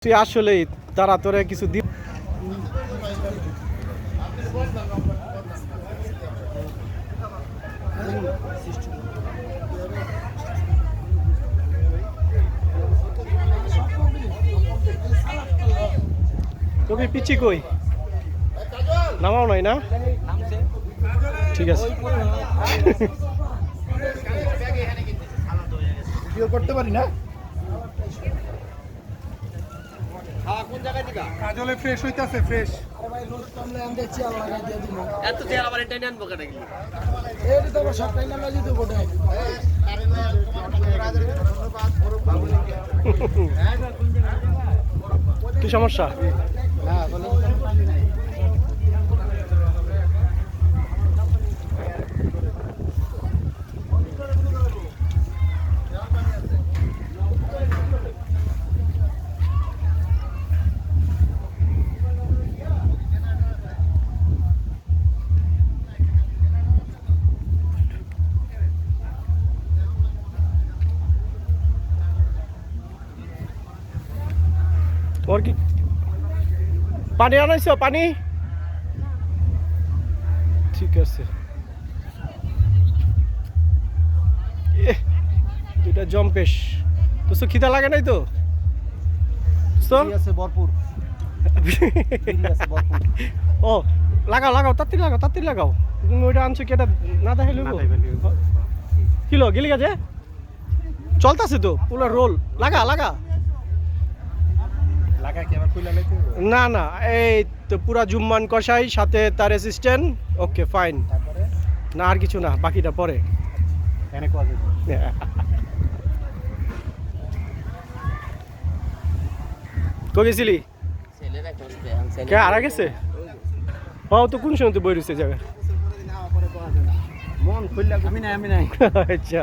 তুই আসলেই তারা তোরে কিছু দি কবি পিচি কই নামাও নাই না ঠিক আছে ভিডিও করতে পারি না কাজলে ফ্রেশ হইতাছে ফ্রেশ আরে ভাই রোজ কমলে আমরা চেয়ার লাগাই দিয়ে দিব এত চেয়ার আবার টেনে আনবো কেন কি এই তো আমার সব টাইম লাগাই দিতে বটে কি সমস্যা হ্যাঁ বলো ওর কি পানি আনাইছো পানি ঠিক আছে দুটা জম্পেশ তো খিদা লাগে নাই তো আছে ভরপুর আছে ভরপুর ও লাগাও লাগাও তাড়াতাড়ি লাগাও তুমি ওইটা আনছো কি এটা না দেখাইলে কিলো গেলি গেছে চলতেছে তো পুরো রোল লাগা লাগা লাগা কি আবার কইলা লাইতে না না এই তো পুরা জুম্মান কষাই সাথে তার অ্যাসিস্ট্যান্ট ওকে ফাইন তারপরে না আর কিছু না বাকিটা পরে এনে কোয়া কই গেছিলি ছেলেরা করতে কে আর গেছে ও তো কোন সময় তো বই রয়েছে জায়গা মন খুললা আমি নাই আচ্ছা